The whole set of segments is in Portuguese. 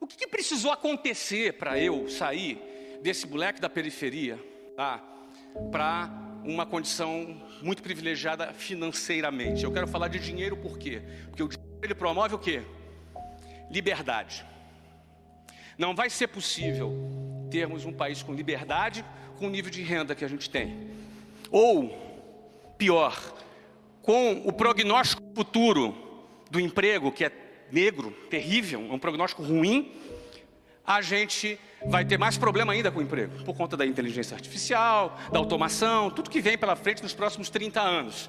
O que precisou acontecer para eu sair desse moleque da periferia, tá, para uma condição muito privilegiada financeiramente? Eu quero falar de dinheiro por quê? Porque o dinheiro, ele promove o quê? Liberdade. Não vai ser possível termos um país com liberdade com o nível de renda que a gente tem. Ou, pior, com o prognóstico futuro do emprego, que é negro, terrível, é um prognóstico ruim, a gente vai ter mais problema ainda com o emprego, por conta da inteligência artificial, da automação, tudo que vem pela frente nos próximos 30 anos.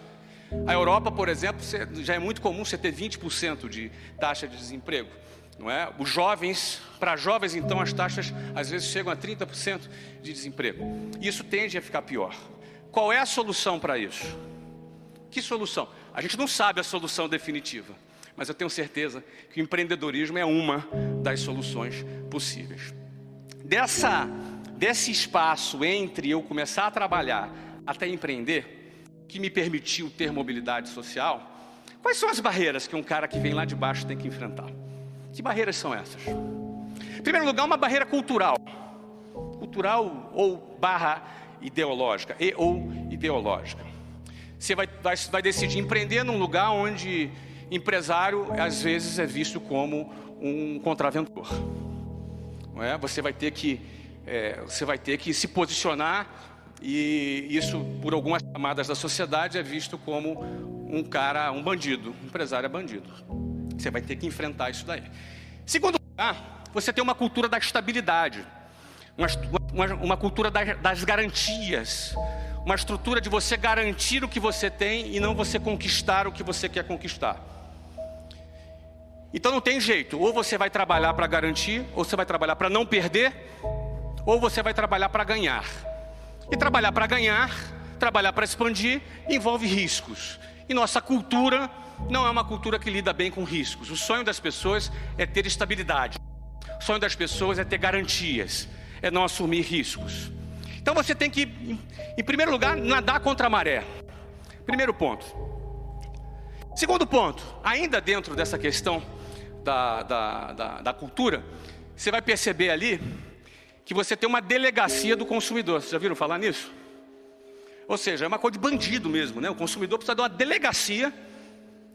A Europa, por exemplo, já é muito comum você ter 20% de taxa de desemprego, não é? Os jovens, para jovens então, as taxas às vezes chegam a 30% de desemprego. Isso tende a ficar pior. Qual é a solução para isso? Que solução? A gente não sabe a solução definitiva, mas eu tenho certeza que o empreendedorismo é uma das soluções possíveis. Desse espaço entre eu começar a trabalhar até empreender, que me permitiu ter mobilidade social, quais são as barreiras que um cara que vem lá de baixo tem que enfrentar? Que barreiras são essas? Em primeiro lugar, uma barreira cultural. Cultural ou barra ideológica, ideológica. Você vai decidir empreender num lugar onde empresário, às vezes, é visto como um contraventor. Não é? Você vai ter que se posicionar, e isso, por algumas camadas da sociedade, é visto como um bandido. Um empresário é bandido. Você vai ter que enfrentar isso daí. Segundo lugar, você tem uma cultura da estabilidade, uma cultura das garantias, uma estrutura de você garantir o que você tem e não você conquistar o que você quer conquistar. Então não tem jeito, ou você vai trabalhar para garantir, ou você vai trabalhar para não perder, ou você vai trabalhar para ganhar. E trabalhar para ganhar, trabalhar para expandir, envolve riscos. E nossa cultura não é uma cultura que lida bem com riscos. O sonho das pessoas é ter estabilidade. O sonho das pessoas é ter garantias, é não assumir riscos. Então você tem que, em primeiro lugar, nadar contra a maré. Primeiro ponto. Segundo ponto, ainda dentro dessa questão da cultura, você vai perceber ali que você tem uma delegacia do consumidor. Vocês já viram falar nisso? Ou seja, é uma coisa de bandido mesmo, né? O consumidor precisa de uma delegacia.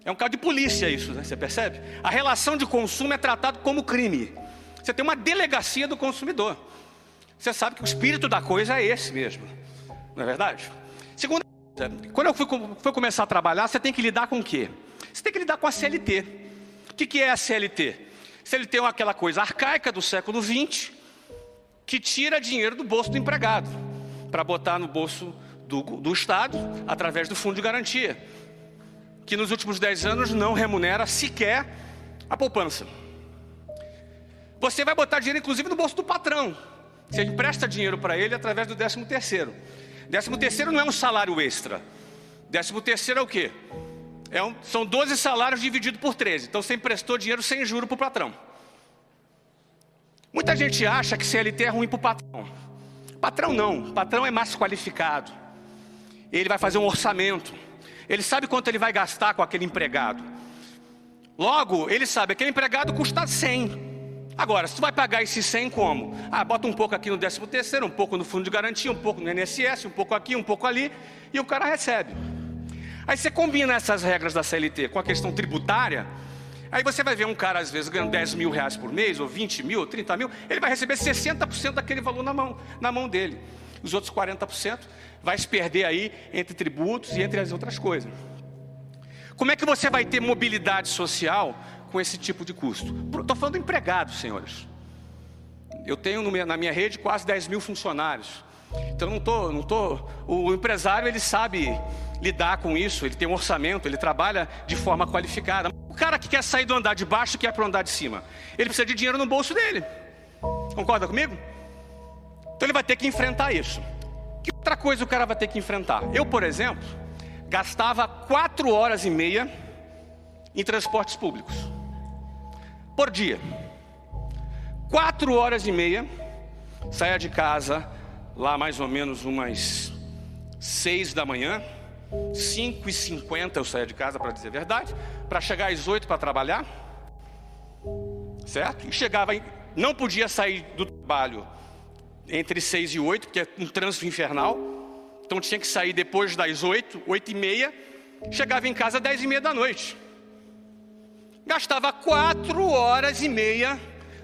É um caso de polícia isso, né? Você percebe? A relação de consumo é tratado como crime. Você tem uma delegacia do consumidor. Você sabe que o espírito da coisa é esse mesmo, não é verdade? Segunda coisa, quando eu fui começar a trabalhar, você tem que lidar com o quê? Você tem que lidar com a CLT. O que é a CLT? CLT é aquela coisa arcaica do século XX, que tira dinheiro do bolso do empregado, para botar no bolso do Estado, através do Fundo de Garantia, que nos últimos 10 anos não remunera sequer a poupança. Você vai botar dinheiro, inclusive, no bolso do patrão. Você empresta dinheiro para ele através do 13º. 13º não é um salário extra. 13º é o quê? São 12 salários divididos por 13. Então você emprestou dinheiro sem juro para o patrão. Muita gente acha que CLT é ruim para o patrão. Patrão não. O patrão é mais qualificado. Ele vai fazer um orçamento. Ele sabe quanto ele vai gastar com aquele empregado. Logo, ele sabe que aquele empregado custa 100. Agora, se tu vai pagar esses 100 como? Bota um pouco aqui no 13º, um pouco no fundo de garantia, um pouco no INSS, um pouco aqui, um pouco ali, e o cara recebe. Aí você combina essas regras da CLT com a questão tributária, aí você vai ver um cara, às vezes, ganhando 10 mil reais por mês, ou 20 mil, ou 30 mil, ele vai receber 60% daquele valor na mão dele. Os outros 40% vai se perder aí entre tributos e entre as outras coisas. Como é que você vai ter mobilidade social com esse tipo de custo? Estou falando do empregado, senhores. Eu tenho na minha rede quase 10 mil funcionários. Então o empresário, ele sabe lidar com isso, ele tem um orçamento, ele trabalha de forma qualificada. O cara que quer sair do andar de baixo e quer para o andar de cima, ele precisa de dinheiro no bolso dele. Concorda comigo? Então ele vai ter que enfrentar isso. Que outra coisa o cara vai ter que enfrentar? Eu, por exemplo, gastava 4 horas e meia em transportes públicos por dia. 4 horas e meia, saía de casa lá mais ou menos umas 6 da manhã, 5h50 eu saía de casa, para dizer a verdade, para chegar às 8 para trabalhar, certo? E chegava não podia sair do trabalho entre 6 e 8, porque é um trânsito infernal. Então tinha que sair depois das 8, 8h30. Chegava em casa às 10h30 da noite. Gastava 4h30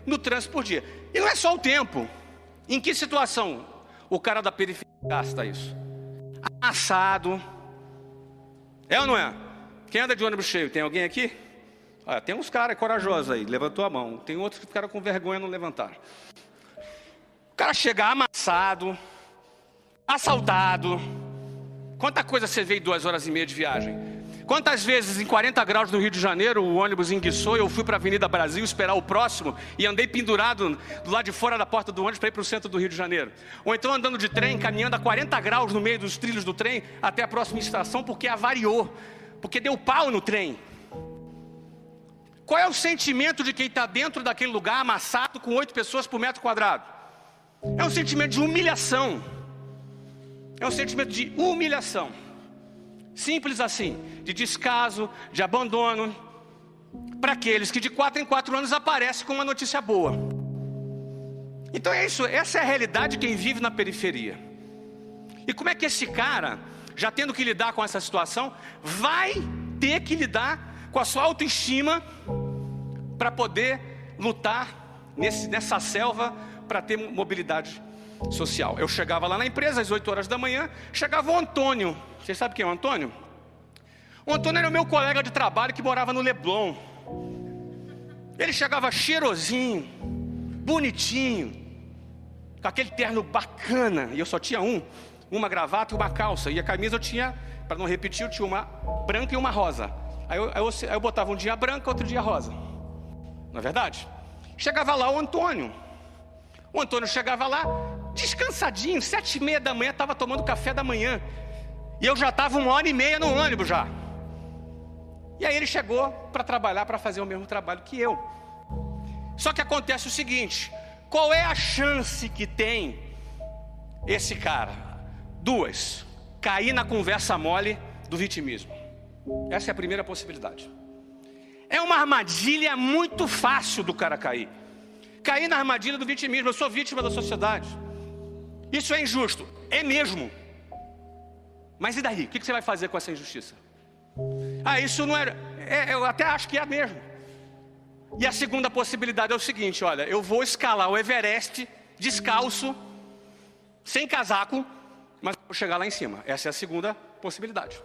no trânsito por dia. E não é só o tempo. Em que situação o cara da periferia gasta isso? Amassado. É ou não é? Quem anda de ônibus cheio? Tem alguém aqui? Ah, tem uns caras corajosos aí, levantou a mão. Tem outros que ficaram com vergonha e não levantaram. O cara chega amassado, assaltado. Quanta coisa você vê em 2h30 de viagem? Quantas vezes em 40 graus no Rio de Janeiro o ônibus enguiçou e eu fui para a Avenida Brasil esperar o próximo e andei pendurado do lado de fora da porta do ônibus para ir para o centro do Rio de Janeiro? Ou então andando de trem, caminhando a 40 graus no meio dos trilhos do trem até a próxima estação porque avariou, porque deu pau no trem. Qual é o sentimento de quem está dentro daquele lugar amassado com 8 pessoas por metro quadrado? É um sentimento de humilhação. É um sentimento de humilhação. Simples assim, de descaso, de abandono, para aqueles que de 4 em 4 anos aparecem com uma notícia boa. Então é isso, essa é a realidade de quem vive na periferia. E como é que esse cara, já tendo que lidar com essa situação, vai ter que lidar com a sua autoestima para poder lutar nessa selva, para ter mobilidade social? Eu chegava lá na empresa às 8 horas da manhã, chegava o Antônio. Vocês sabem quem é o Antônio? O Antônio era o meu colega de trabalho que morava no Leblon. Ele chegava cheirosinho, bonitinho, com aquele terno bacana, e eu só tinha uma gravata e uma calça, e a camisa eu tinha, para não repetir, eu tinha uma branca e uma rosa. Aí eu botava um dia branca, outro dia rosa. Não é verdade? Chegava lá o Antônio. O Antônio chegava lá, descansadinho, 7h30 da manhã, estava tomando café da manhã. E eu já estava 1h30 no ônibus já. E aí ele chegou para trabalhar, para fazer o mesmo trabalho que eu. Só que acontece o seguinte: qual é a chance que tem esse cara? 2: cair na conversa mole do vitimismo. Essa é a primeira possibilidade. É uma armadilha muito fácil do cara cair. Cair na armadilha do vitimismo. Eu sou vítima da sociedade. Isso é injusto. É mesmo. Mas e daí? O que você vai fazer com essa injustiça? Ah, isso não era... eu até acho que é mesmo. E a segunda possibilidade é o seguinte: olha, eu vou escalar o Everest descalço, sem casaco, mas vou chegar lá em cima. Essa é a segunda possibilidade.